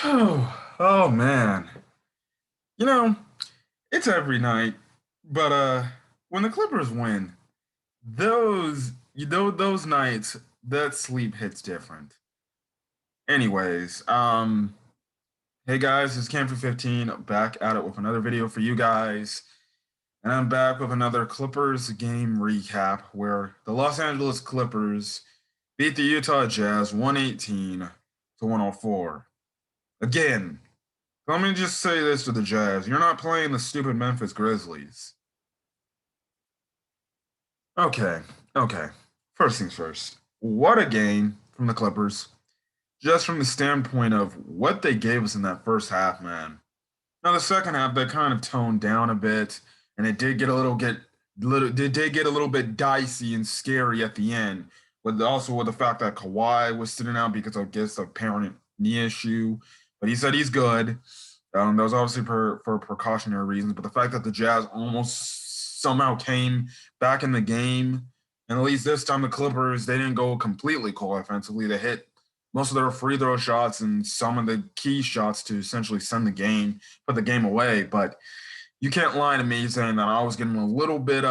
Oh man. You know, it's every night, but when the Clippers win, those nights that sleep hits different. Anyways, hey guys, it's Cam for 15 back at it with another video for you guys. And I'm back with another Clippers game recap where the Los Angeles Clippers beat the Utah Jazz 118 to 104. Again, let me just say this to the Jazz. You're not playing the stupid Memphis Grizzlies. Okay, okay. First things first. What a game from the Clippers. Just from the standpoint of what they gave us in that first half, man. Now the second half, they kind of toned down a bit, and it did get a little bit dicey and scary at the end. But also with the fact that Kawhi was sitting out because of guess apparent knee issue, but he said he's good. That was obviously for precautionary reasons. But the fact that the Jazz almost somehow came back in the game, and at least this time the Clippers they didn't go completely cold offensively. They hit most of their free throw shots and some of the key shots to essentially send the game, put the game away. But you can't lie to me saying that I was getting a little bit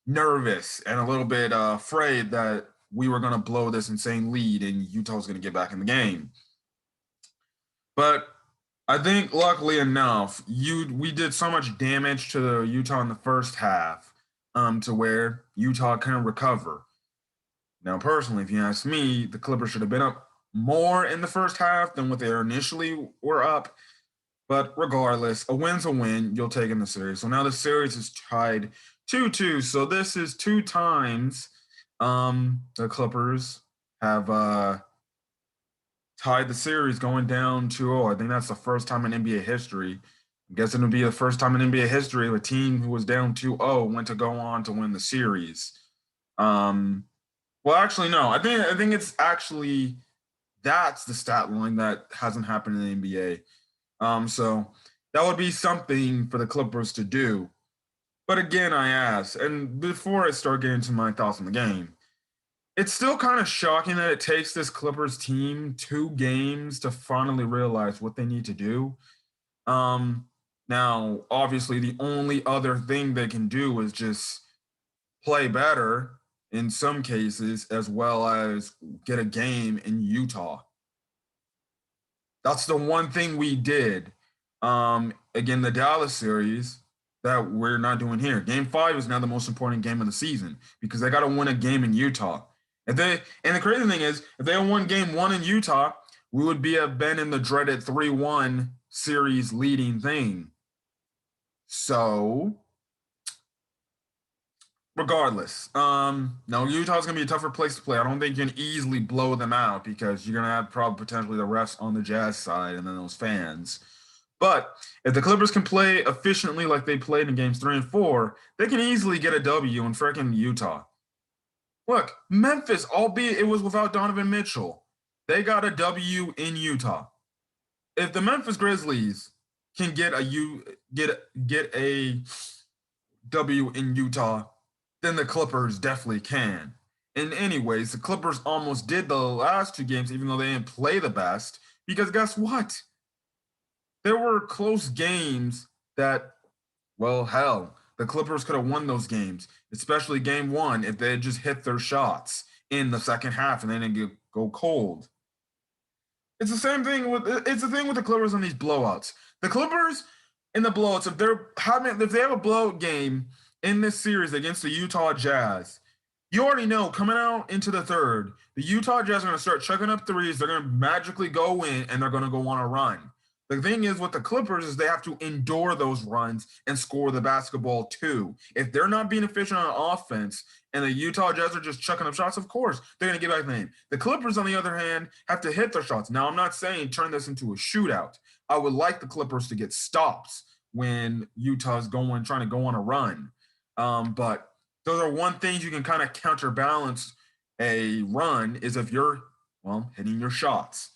nervous and a little bit afraid that we were going to blow this insane lead and Utah was going to get back in the game. But I think luckily enough, we did so much damage to the Utah in the first half to where Utah couldn't recover. Now, personally, if you ask me, the Clippers should have been up more in the first half than what they initially were up. But regardless, a win's a win. You'll take in the series. So now the series is tied 2-2. So this is two times the Clippers have tied the series going down 2-0. I think that's the first time in NBA history. I'm guessing it'll be the first time in NBA history of a team who was down 2-0 went to go on to win the series. Well, actually, no. I think it's actually that's the stat line that hasn't happened in the NBA. So that would be something for the Clippers to do. But again, I ask, and before I start getting to my thoughts on the game, it's still kind of shocking that it takes this Clippers team 2 games to finally realize what they need to do. Um, Now, obviously, the only other thing they can do is just play better in some cases, as well as get a game in Utah. That's the one thing we did. Again, the Dallas series that we're not doing here. Game 5 is now the most important game of the season because they got to win a game in Utah. And the crazy thing is, if they had won game 1 in Utah, we would have been in the dreaded 3-1 series leading thing. So regardless, no, Utah's gonna be a tougher place to play. I don't think you can easily blow them out because you're gonna have probably potentially the refs on the Jazz side and then those fans. But if the Clippers can play efficiently like they played in games 3 and 4, they can easily get a W in freaking Utah. Look, Memphis, albeit it was without Donovan Mitchell, they got a W in Utah. If the Memphis Grizzlies can get a W in Utah, then the Clippers definitely can. And anyways, the Clippers almost did the last 2 games, even though they didn't play the best. Because guess what? There were close games that, well, hell, the Clippers could have won those games, especially game 1 if they had just hit their shots in the second half and they didn't go cold. It's the thing with the Clippers on these blowouts. The Clippers in the blowouts, if they have a blowout game in this series against the Utah Jazz, you already know coming out into the third, the Utah Jazz are going to start chucking up threes. They're going to magically go in and they're going to go on a run. The thing is with the Clippers is they have to endure those runs and score the basketball too. If they're not being efficient on offense and the Utah Jazz are just chucking up shots, of course they're going to get back in the game. The Clippers, on the other hand, have to hit their shots. Now, I'm not saying turn this into a shootout. I would like the Clippers to get stops when Utah's trying to go on a run. But those are one things you can kind of counterbalance a run is if you're hitting your shots.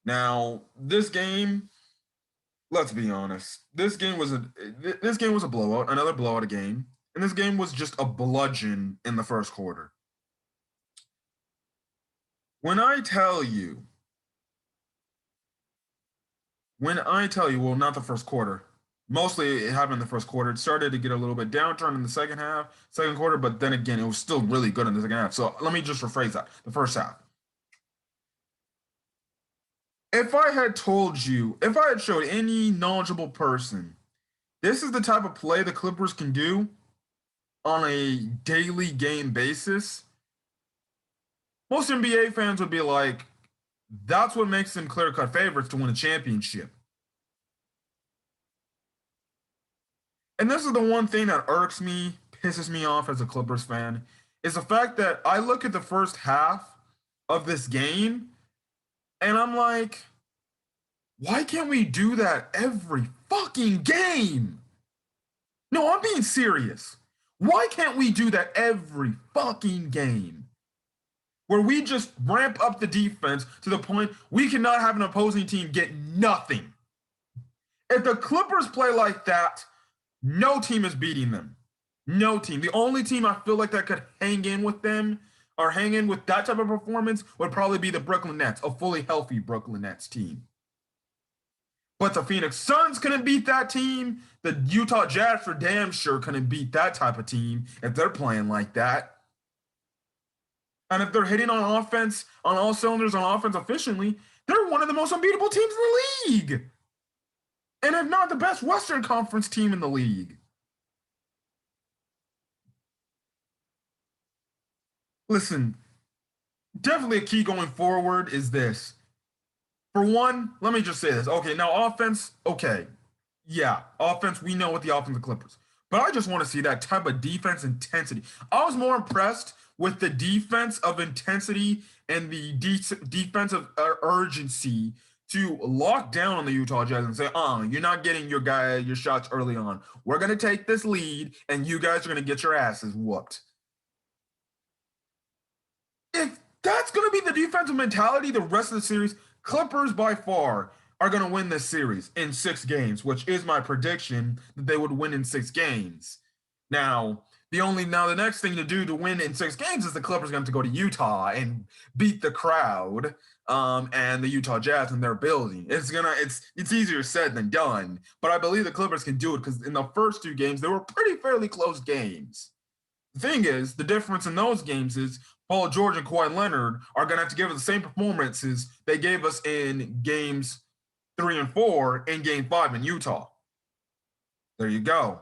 Now, this game, let's be honest. This game was a blowout, another blowout game, and this game was just a bludgeon in the first quarter. When I tell you When I tell you, well, not the first quarter. Mostly it happened in the first quarter. It started to get a little bit downturn in the second quarter, but then again, it was still really good in the second half. So let me just rephrase that. The first half. If I had told you, if I had showed any knowledgeable person, this is the type of play the Clippers can do on a daily game basis, most NBA fans would be like, that's what makes them clear cut favorites to win a championship. And this is the one thing that irks me, pisses me off as a Clippers fan, is the fact that I look at the first half of this game and I'm like, why can't we do that every fucking game? No, I'm being serious. Why can't we do that every fucking game? Where we just ramp up the defense to the point we cannot have an opposing team get nothing. If the Clippers play like that, no team is beating them. No team. The only team I feel like that could hang in with them or hang in with that type of performance would probably be the Brooklyn Nets, a fully healthy Brooklyn Nets team. But the Phoenix Suns couldn't beat that team. The Utah Jazz for damn sure couldn't beat that type of team if they're playing like that. And if they're hitting on offense, on all cylinders on offense efficiently, they're one of the most unbeatable teams in the league. And if not the best Western Conference team in the league. Listen, definitely a key going forward is this. For one, let me just say this. Okay, now offense, okay. Yeah, offense, we know what the offense of Clippers. But I just want to see that type of defense intensity. I was more impressed with the defense of intensity and the defensive urgency to lock down on the Utah Jazz and say, you're not getting your shots early on. We're going to take this lead, and you guys are going to get your asses whooped. If that's going to be the defensive mentality the rest of the series, Clippers by far are going to win this series in 6 games, which is my prediction that they would win in 6 games. Now, the next thing to do to win in 6 games is the Clippers going to go to Utah and beat the crowd and the Utah Jazz in their building. It's easier said than done, but I believe the Clippers can do it because in the first 2 games they were pretty fairly close games. The thing is, the difference in those games is Paul George and Kawhi Leonard are going to have to give us the same performances they gave us in games 3 and 4 in game 5 in Utah. There you go.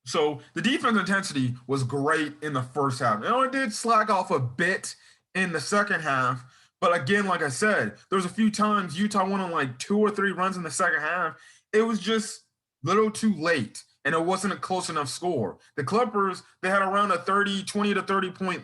So the defense intensity was great in the first half. It did slack off a bit in the second half. But again, like I said, there was a few times Utah went on like 2 or 3 runs in the second half. It was just a little too late, and it wasn't a close enough score. The Clippers, they had around a 20 to 30 point,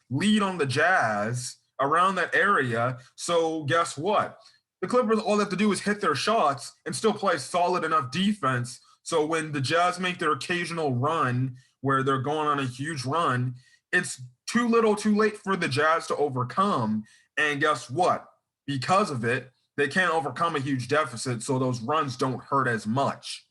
lead on the Jazz around that area. So guess what? The Clippers, all they have to do is hit their shots and still play solid enough defense. So when the Jazz make their occasional run where they're going on a huge run, it's too little too late for the Jazz to overcome. And guess what? Because of it, they can't overcome a huge deficit, so those runs don't hurt as much.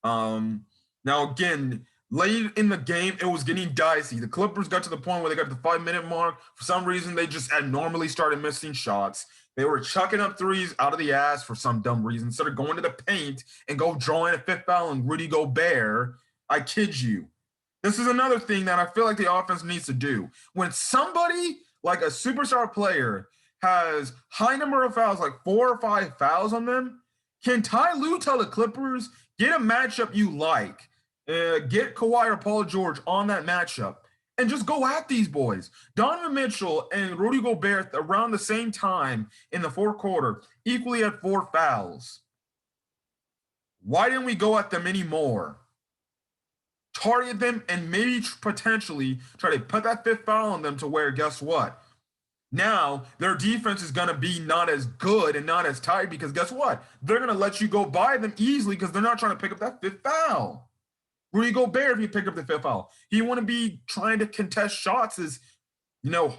Now, again, late in the game, it was getting dicey. The Clippers got to the point where they got to the 5-minute mark. For some reason, they just abnormally started missing shots. They were chucking up threes out of the ass for some dumb reason. Instead of going to the paint and go drawing a fifth foul on Rudy Gobert, I kid you. This is another thing that I feel like the offense needs to do. When somebody like a superstar player has high number of fouls, like 4 or 5 fouls on them, can Ty Lue tell the Clippers, get a matchup you like, get Kawhi or Paul George on that matchup, and just go at these boys. Donovan Mitchell and Rudy Gobert around the same time in the fourth quarter equally had 4 fouls. Why didn't we go at them anymore? Target them and maybe potentially try to put that 5th foul on them to where, guess what? Now their defense is going to be not as good and not as tight because guess what? They're going to let you go by them easily because they're not trying to pick up that 5th foul. Rudy Gobert, if you pick up the 5th foul, he wouldn't be trying to contest shots as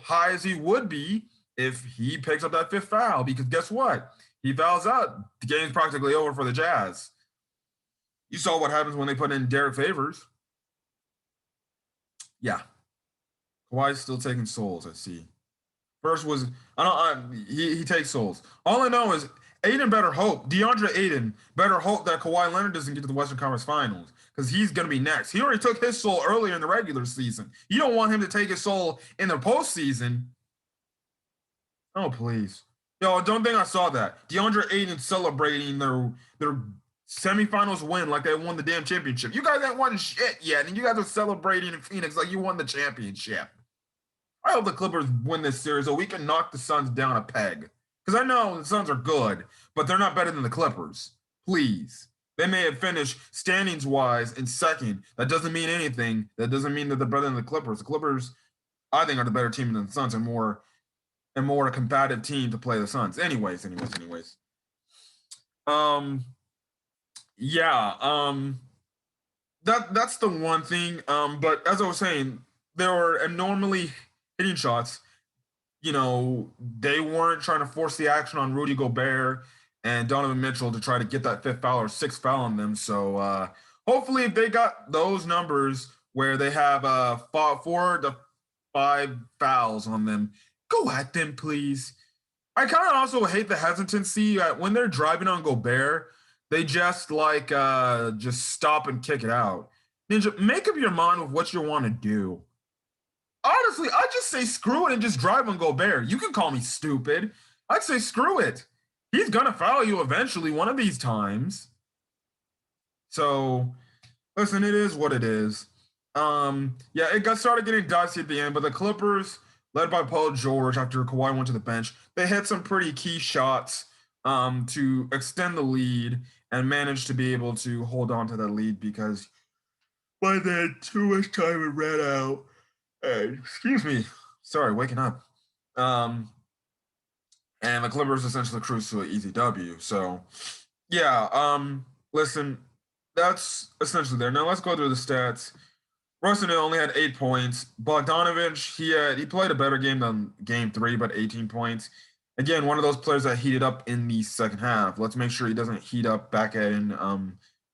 high as he would be if he picks up that 5th foul because guess what? He fouls out. The game's practically over for the Jazz. You saw what happens when they put in Derek Favors. Yeah. Kawhi's still taking souls, I see. First was he takes souls. All I know is Aiden better hope. DeAndre Aiden better hope that Kawhi Leonard doesn't get to the Western Conference Finals because he's going to be next. He already took his soul earlier in the regular season. You don't want him to take his soul in the postseason. Oh, please. Yo, I don't think I saw that. DeAndre Aiden celebrating their semifinals win like they won the damn championship. You guys ain't won shit yet, and you guys are celebrating in Phoenix like you won the championship. I hope the Clippers win this series so we can knock the Suns down a peg. Because I know the Suns are good, but they're not better than the Clippers. Please. They may have finished standings wise in second. That doesn't mean anything. That doesn't mean that they're better than the Clippers. The Clippers, I think, are the better team than the Suns and more a combative team to play the Suns. Anyways. That's the one thing. But as I was saying, there were normally hitting shots. You know, they weren't trying to force the action on Rudy Gobert and Donovan Mitchell to try to get that fifth foul or sixth foul on them. So hopefully, if they got those numbers where they have 4 to 5 fouls on them, go at them, please. I kind of also hate the hesitancy when they're driving on Gobert. They just just stop and kick it out. Ninja, make up your mind with what you want to do. Honestly, I just say screw it and just drive on Gobert. You can call me stupid. I'd say screw it. He's gonna foul you eventually one of these times. So, listen, it is what it is. It got started getting dicey at the end, but the Clippers, led by Paul George after Kawhi went to the bench, they hit some pretty key shots to extend the lead and managed to be able to hold on to that lead because by then too much time had ran out. Excuse me. Sorry, waking up. And the Clippers essentially cruised to an easy W. So, listen, that's essentially there. Now let's go through the stats. Russell only had 8 points. Bogdanovich, he played a better game than game 3, but 18 points. Again, one of those players that heated up in the second half. Let's make sure he doesn't heat up back in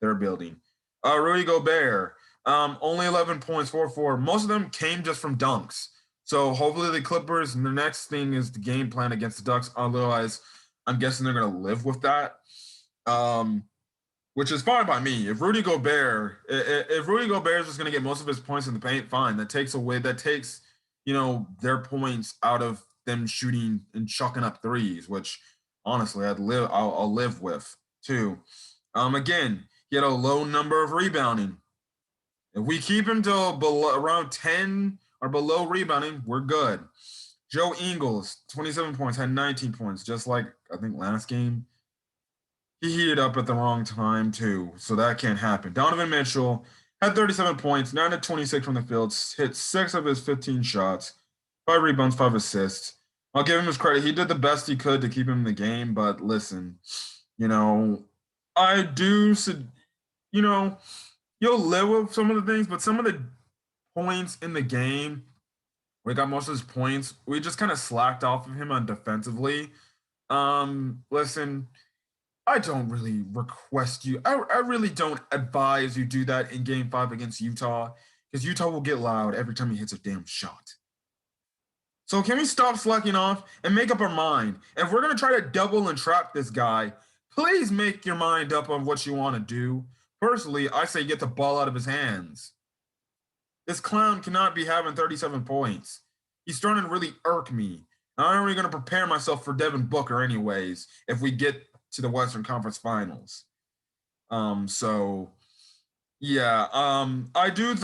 their building. Rudy Gobert, only 11 points, 4-4. Most of them came just from dunks. So hopefully the Clippers, and the next thing is the game plan against the Ducks. Otherwise, I'm guessing they're going to live with that, which is fine by me. If Rudy Gobert is just going to get most of his points in the paint, fine. That takes, their points out of them shooting and chucking up threes, which honestly I'll live with too. Again, he had a low number of rebounding. If we keep him to around 10 or below rebounding, we're good. Joe Ingles, 27 points, had 19 points, just like I think last game. He heated up at the wrong time too, so that can't happen. Donovan Mitchell had 37 points, 9 of 26 from the field, hit 6 of his 15 shots, 5 rebounds, 5 assists. I'll give him his credit. He did the best he could to keep him in the game, but listen, I do, you'll live with some of the things, but some of the points in the game, we got most of his points. We just kind of slacked off of him on defensively. Listen, I don't really request you. I really don't advise you do that in game 5 against Utah because Utah will get loud every time he hits a damn shot. So can we stop slacking off and make up our mind? If we're going to try to double and trap this guy, please make your mind up on what you want to do. Personally, I say get the ball out of his hands. This clown cannot be having 37 points. He's starting to really irk me. I'm already going to prepare myself for Devin Booker anyways if we get to the Western Conference Finals. I did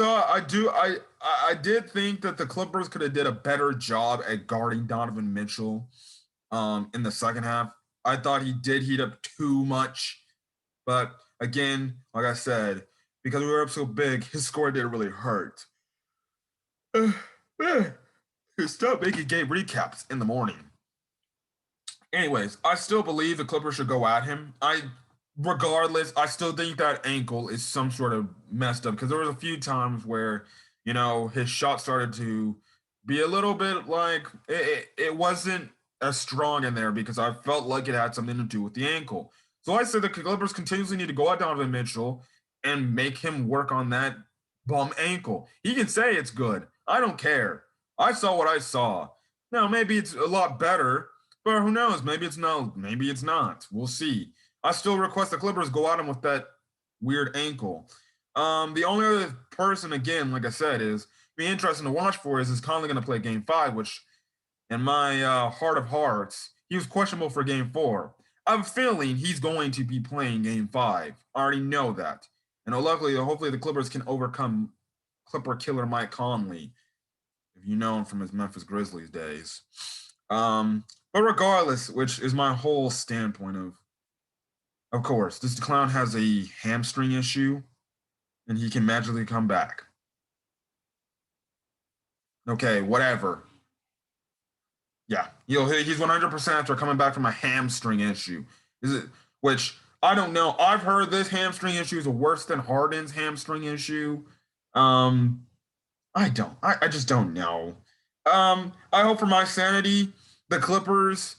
think that the Clippers could have did a better job at guarding Donovan Mitchell in the second half. I thought he did heat up too much, but again, like I said, because we were up so big, his score didn't really hurt. Stop making game recaps in the morning. Anyways, I still believe the Clippers should go at him. Regardless, I still think that ankle is some sort of messed up because there was a few times where, his shot started to be a little bit like it wasn't as strong in there because I felt like it had something to do with the ankle. So I said the Clippers continuously need to go at Donovan Mitchell and make him work on that bum ankle. He can say it's good. I don't care. I saw what I saw. Now, maybe it's a lot better, But who knows? Maybe it's no, maybe it's not. We'll see. I still request the Clippers go at him with that weird ankle. The only other person, again, like I said, is be interesting to watch for is Conley going to play Game 5, which in my heart of hearts, he was questionable for Game 4. I have a feeling he's going to be playing Game 5. I already know that. And luckily, hopefully, the Clippers can overcome Clipper killer Mike Conley, if you know him from his Memphis Grizzlies days. But regardless, which is my whole standpoint of course, this clown has a hamstring issue, and he can magically come back. Okay, whatever. Yeah, he's 100% after coming back from a hamstring issue. Is it? Which I don't know. I've heard this hamstring issue is worse than Harden's hamstring issue. I don't. I just don't know. I hope for my sanity, the Clippers,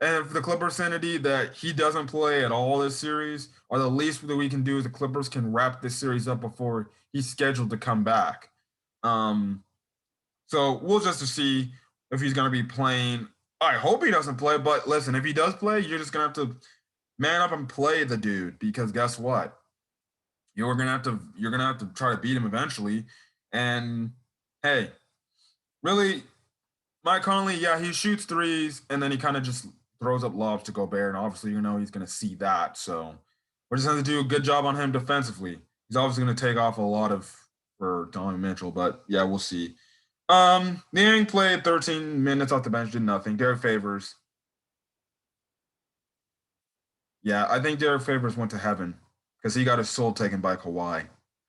and for the Clippers' sanity, that he doesn't play at all this series, or the least that we can do is the Clippers can wrap this series up before he's scheduled to come back. So we'll just to see if he's going to be playing. I hope he doesn't play, but listen, if he does play, you're just going to have to man up and play the dude, because guess what? You're gonna have to try to beat him eventually. And hey, really, Mike Conley, yeah, he shoots threes and then he kind of just throws up lobs to Gobert, and obviously he's gonna see that. So we're just gonna do a good job on him defensively. He's obviously gonna take off a lot for Donovan Mitchell, but yeah, we'll see. Niang played 13 minutes off the bench, did nothing. Derek Favors. Yeah, I think Derek Favors went to heaven because he got his soul taken by Kawhi.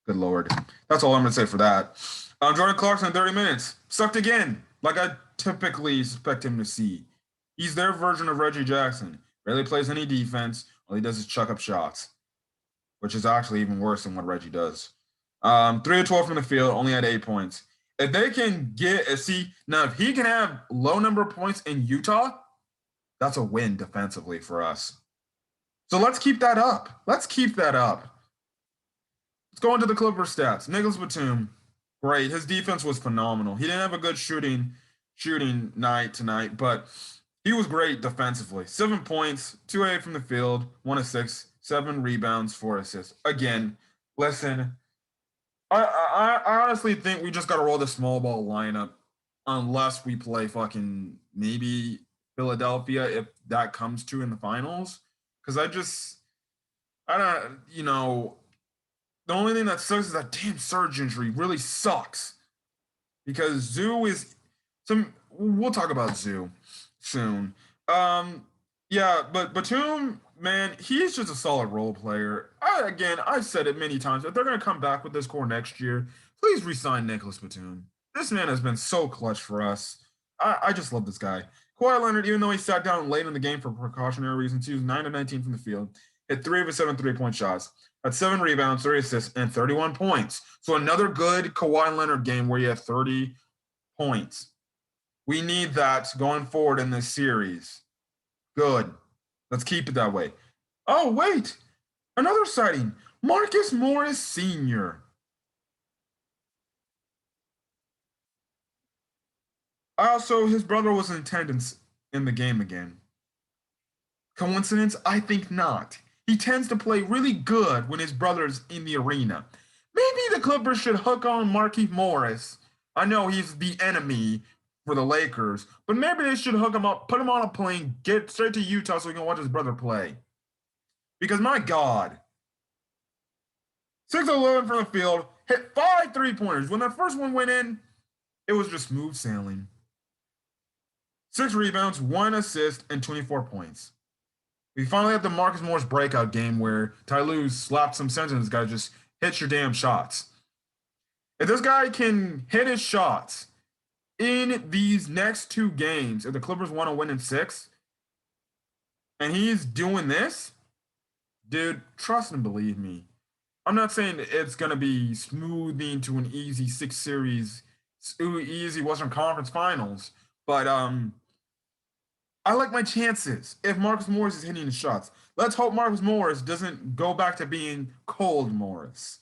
Good Lord. That's all I'm going to say for that. Jordan Clarkson, 30 minutes. Sucked again, like I typically expect him to see. He's their version of Reggie Jackson. Rarely plays any defense. All he does is chuck up shots, which is actually even worse than what Reggie does. 3 of 12 from the field, only had 8 points. If they can if he can have low number of points in Utah, that's a win defensively for us. So let's keep that up. Let's go into the Clippers stats. Nicholas Batum, great. His defense was phenomenal. He didn't have a good shooting night tonight, but he was great defensively. 7 points, 2-8 from the field, 1 of 6, 7 rebounds, 4 assists. Again, listen, I honestly think we just got to roll the small ball lineup unless we play fucking maybe Philadelphia if that comes to in the finals. Because I don't, the only thing that sucks is that damn Serge injury really sucks. Because Zoo is we'll talk about Zoo soon. Yeah, but Batum, man, he's just a solid role player. I've said it many times. If they're gonna come back with this core next year, please resign Nicholas Batum. This man has been so clutch for us. I just love this guy. Kawhi Leonard, even though he sat down late in the game for precautionary reasons, he was 9 of 19 from the field, hit 3 of his 7 3-point shots, had 7 rebounds, 3 assists, and 31 points. So another good Kawhi Leonard game where he had 30 points. We need that going forward in this series. Good. Let's keep it that way. Oh, wait. Another sighting. Marcus Morris Sr. Also, his brother was in attendance in the game again. Coincidence? I think not. He tends to play really good when his brother's in the arena. Maybe the Clippers should hook on Markieff Morris. I know he's the enemy for the Lakers, but maybe they should hook him up, put him on a plane, get straight to Utah so he can watch his brother play. Because my God, 6 of 11 from the field, hit 5 3-pointers. When that first one went in, it was just smooth sailing. 6 rebounds, 1 assist, and 24 points. We finally had the Marcus Morris breakout game where Ty Lue slapped some sense in this guy, just hit your damn shots. If this guy can hit his shots in these next 2 games, if the Clippers want to win in 6, and he's doing this, dude, trust and believe me. I'm not saying it's going to be smoothing to an easy 6 series, easy Western Conference Finals, but I like my chances if Marcus Morris is hitting the shots. Let's hope Marcus Morris doesn't go back to being cold Morris.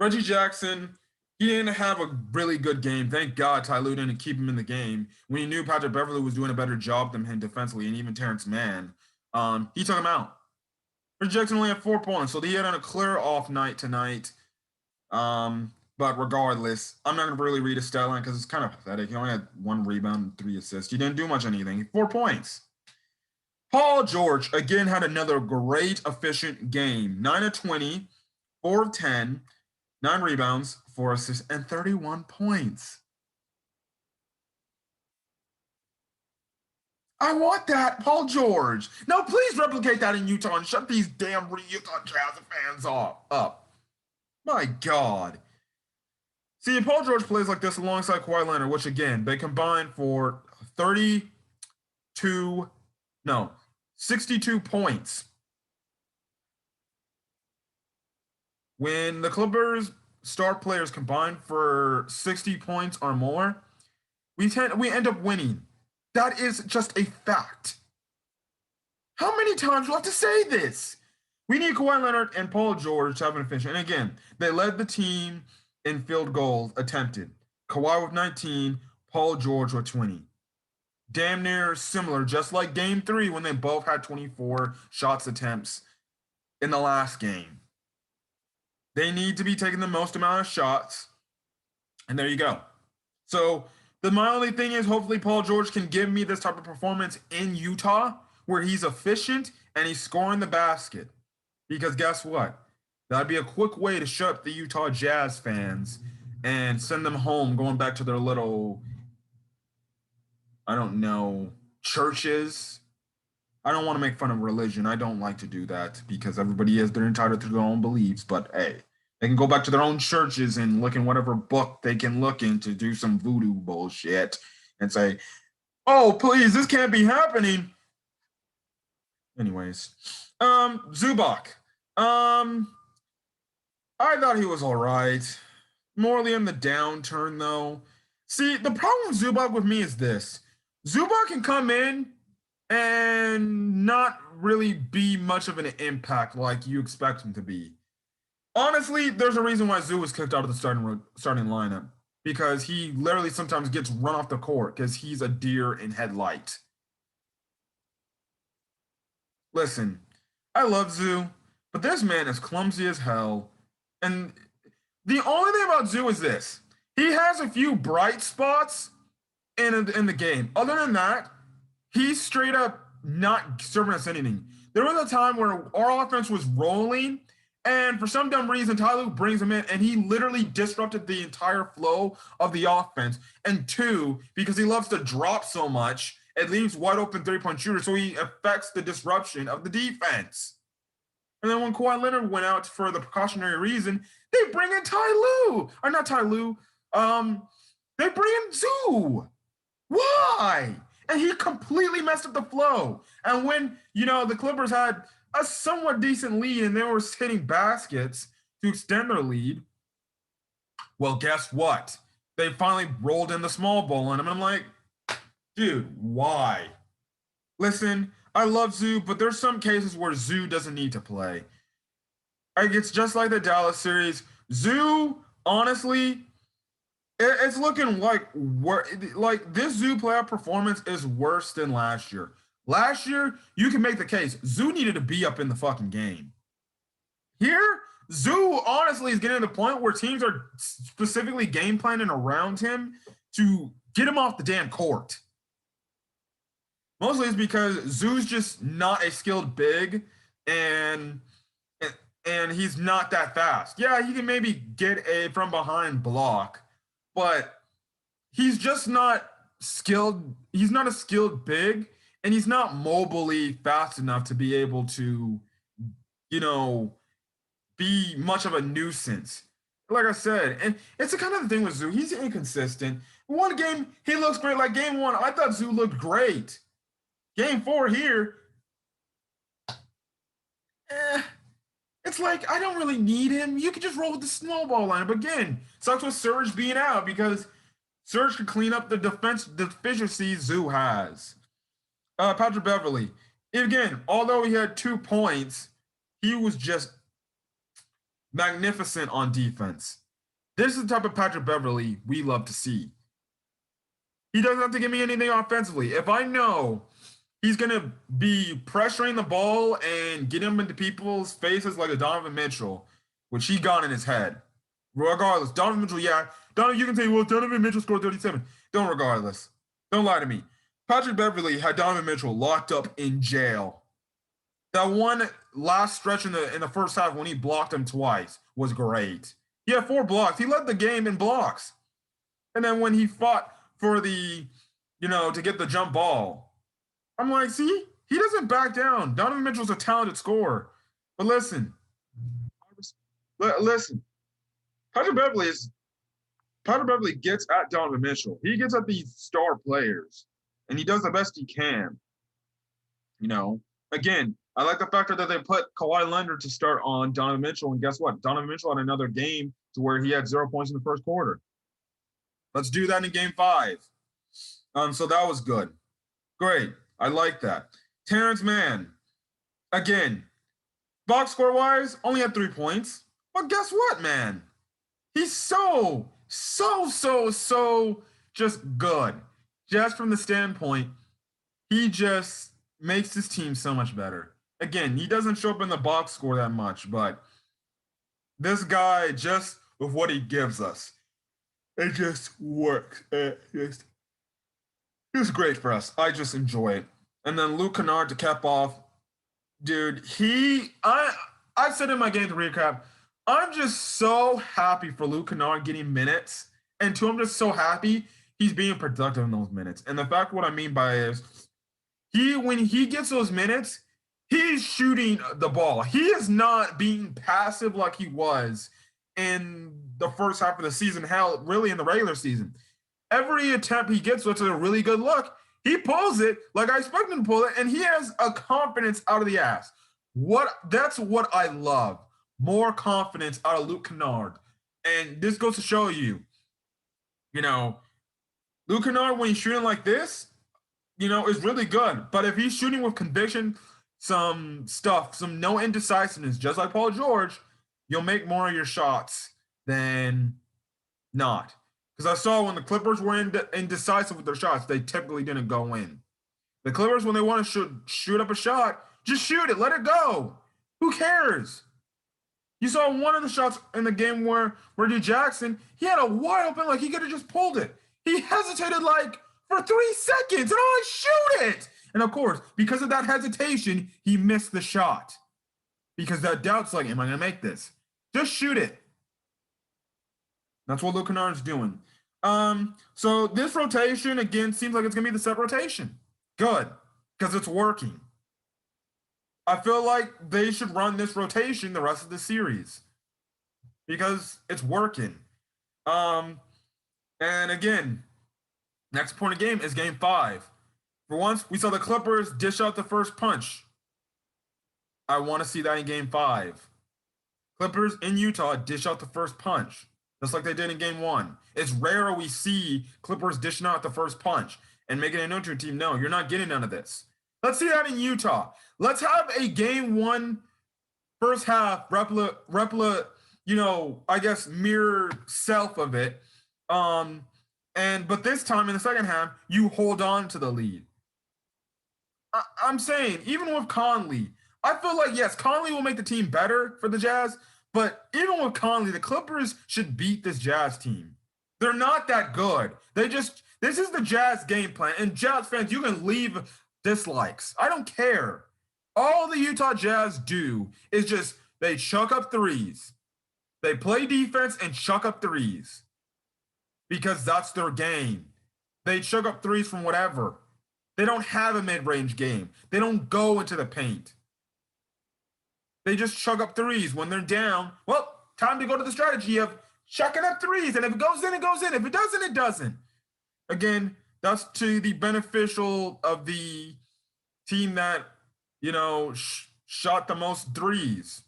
Reggie Jackson, He didn't have a really good game. Thank God Ty Lue didn't keep him in the game when he knew Patrick Beverley was doing a better job than him defensively, and even Terrence Mann. He took him out. Reggie Jackson only had 4 points, so he had on a clear off night tonight. But regardless, I'm not going to really read his stat line because it's kind of pathetic. He only had 1 rebound and 3 assists. He didn't do much anything. 4 points. Paul George, again, had another great, efficient game. 9 of 20, 4 of 10, 9 rebounds, 4 assists, and 31 points. I want that, Paul George. Now, please replicate that in Utah and shut these damn Utah Jazz fans up. My God. See, Paul George plays like this alongside Kawhi Leonard, which again, they combined for 62 points. When the Clippers star players combine for 60 points or more, we end up winning. That is just a fact. How many times do I have to say this? We need Kawhi Leonard and Paul George to have an efficient. And again, they led the team in field goals attempted. Kawhi with 19, Paul George with 20. Damn near similar, just like game 3 when they both had 24 shots attempts in the last game. They need to be taking the most amount of shots. And there you go. So my only thing is hopefully Paul George can give me this type of performance in Utah where he's efficient and he's scoring the basket. Because guess what? That'd be a quick way to shut up the Utah Jazz fans and send them home going back to their little, I don't know, churches. I don't want to make fun of religion. I don't like to do that because everybody is, they're entitled to their own beliefs. But hey, they can go back to their own churches and look in whatever book they can look in to do some voodoo bullshit and say, oh, please, this can't be happening. Anyways, Zubac. I thought he was all right. Morally in the downturn, though. See, the problem with Zubac with me is this. Zubac can come in and not really be much of an impact like you expect him to be. Honestly, there's a reason why Zoo was kicked out of the starting lineup because he literally sometimes gets run off the court because he's a deer in headlight. Listen, I love Zoo, but this man is clumsy as hell. And the only thing about Zoo is this. He has a few bright spots in the game. Other than that, he's straight up not serving us anything. There was a time where our offense was rolling, and for some dumb reason, Ty Lue brings him in, and he literally disrupted the entire flow of the offense. And 2, because he loves to drop so much, it leaves wide open three-point shooters, so he affects the disruption of the defense. And then when Kawhi Leonard went out for the precautionary reason, they bring in Ty Lue. Or not Ty Lue. They bring in Zoo. Why? And he completely messed up the flow. And when, the Clippers had a somewhat decent lead and they were hitting baskets to extend their lead, well, guess what? They finally rolled in the small ball on him. And I'm like, dude, why? Listen, I love Zoo, but there's some cases where Zoo doesn't need to play. Like, it's just like the Dallas series. Zoo, honestly, it's looking like this Zoo playoff performance is worse than last year. Last year, you can make the case Zoo needed to be up in the fucking game. Here, Zoo honestly is getting to the point where teams are specifically game planning around him to get him off the damn court. Mostly it's because Zoo's just not a skilled big, and he's not that fast. Yeah, he can maybe get a from behind block, but he's just not skilled. He's not a skilled big, and he's not mobilely fast enough to be able to, be much of a nuisance. Like I said, and it's the kind of thing with Zoo. He's inconsistent. One game, he looks great. Like game 1, I thought Zoo looked great. Game 4 here, it's like I don't really need him. You can just roll with the snowball lineup. Again, sucks with Serge being out because Serge can clean up the deficiencies Zoo has. Patrick Beverley, again, although he had 2 points, he was just magnificent on defense. This is the type of Patrick Beverley we love to see. He doesn't have to give me anything offensively. If I know he's going to be pressuring the ball and getting him into people's faces like a Donovan Mitchell, which he got in his head. Regardless, Donovan Mitchell, yeah. You can say, well, Donovan Mitchell scored 37. Don't regardless. Don't lie to me. Patrick Beverley had Donovan Mitchell locked up in jail. That one last stretch in the first half when he blocked him twice was great. He had 4 blocks. He led the game in blocks. And then when he fought for the, to get the jump ball, I'm like, see, he doesn't back down. Donovan Mitchell's a talented scorer. But listen, Patrick Beverley gets at Donovan Mitchell. He gets at these star players, and he does the best he can. Again, I like the factor that they put Kawhi Leonard to start on Donovan Mitchell, and guess what? Donovan Mitchell had another game to where he had 0 points in the first quarter. Let's do that in game 5. So that was good. Great. I like that. Terrence Mann, again, box score wise, only had 3 points. But guess what, man? He's so just good. Just from the standpoint, he just makes his team so much better. Again, he doesn't show up in the box score that much, but this guy, just with what he gives us, it just works. It's great for us. I just enjoy it. And then Luke Kennard to cap off. Dude, I said in my game 3 recap, I'm just so happy for Luke Kennard getting minutes. And 2, I'm just so happy he's being productive in those minutes. And the fact what I mean by is when he gets those minutes, he's shooting the ball. He is not being passive like he was in the first half of the season, hell, really in the regular season. Every attempt he gets, which is a really good look, he pulls it like I expect him to pull it, and he has a confidence out of the ass. That's what I love. More confidence out of Luke Kennard. And this goes to show you, Luke Kennard, when he's shooting like this, is really good. But if he's shooting with conviction, some no indecisiveness, just like Paul George, you'll make more of your shots than not. Because I saw when the Clippers were indecisive with their shots, they typically didn't go in. The Clippers, when they want to shoot up a shot, just shoot it. Let it go. Who cares? You saw one of the shots in the game where Reggie Jackson, he had a wide open, like he could have just pulled it. He hesitated for 3 seconds, and I shoot it. And of course, because of that hesitation, he missed the shot. Because that doubt's am I going to make this? Just shoot it. That's what Luke Kennard's doing. So this rotation, again, seems like it's going to be the set rotation. Good, because it's working. I feel like they should run this rotation the rest of the series because it's working. And again, next point of game is game 5. For once, we saw the Clippers dish out the first punch. I want to see that in game 5. Clippers in Utah dish out the first punch, just like they did in game 1. It's rare we see Clippers dishing out the first punch and making it known to your team, no, you're not getting none of this. Let's see that in Utah. Let's have a game 1 first half replica, I guess mirror self of it. But this time in the second half, you hold on to the lead. I'm saying, even with Conley, I feel like, yes, Conley will make the team better for the Jazz, but even with Conley, the Clippers should beat this Jazz team. They're not that good. This is the Jazz game plan. And Jazz fans, you can leave dislikes. I don't care. All the Utah Jazz do is just they chuck up threes. They play defense and chuck up threes because that's their game. They chuck up threes from whatever. They don't have a mid-range game. They don't go into the paint. They just chuck up threes when they're down. Well, time to go to the strategy of chucking up threes. And if it goes in, it goes in. If it doesn't, it doesn't. Again, that's to the beneficial of the team that, shot the most threes.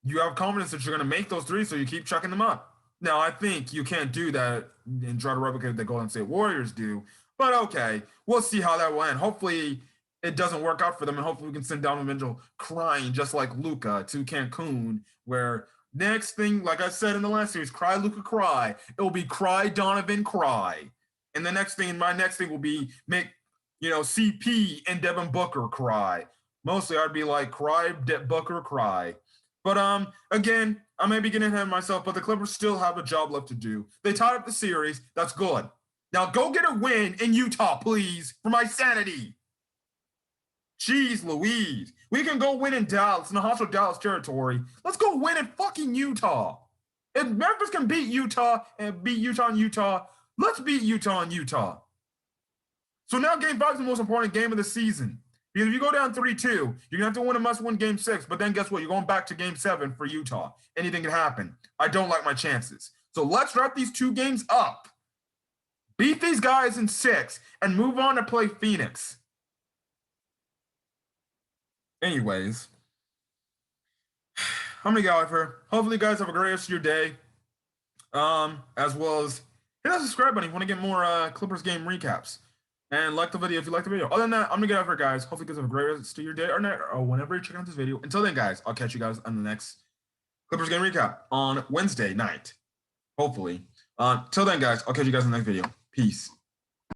You have confidence that you're going to make those threes, so you keep chucking them up. Now, I think you can't do that and try to replicate the Golden State Warriors do. But okay, we'll see how that went. Hopefully it doesn't work out for them, and hopefully we can send Donovan Mitchell crying just like Luka to Cancun, where Next thing, like I said in the last series, cry Luka cry. It will be cry Donovan cry. And the next thing, my next thing will be make, CP and Devin Booker cry. Mostly I'd be like cry Booker cry. But again, I may be getting ahead of myself, but the Clippers still have a job left to do. They tied up the series. That's good. Now go get a win in Utah, please, for my sanity. Jeez Louise. We can go win in Dallas, in the hostile Dallas territory. Let's go win in fucking Utah. If Memphis can beat Utah and beat Utah and Utah, let's beat Utah and Utah. So now game 5 is the most important game of the season. Because if you go down 3-2, you're going to have to win a must-win game 6. But then guess what? You're going back to game 7 for Utah. Anything can happen. I don't like my chances. So let's wrap these 2 games up. Beat these guys in 6 and move on to play Phoenix. Anyways, I'm gonna get out of here. Hopefully, you guys have a great rest of your day. As well as hit that subscribe button if you want to get more Clippers game recaps. And like the video if you like the video. Other than that, I'm gonna get out of here, guys. Hopefully, you guys have a great rest of your day or night or whenever you check out this video. Until then, guys, I'll catch you guys on the next Clippers game recap on Wednesday night. Hopefully. Till then, guys, I'll catch you guys in the next video. Peace.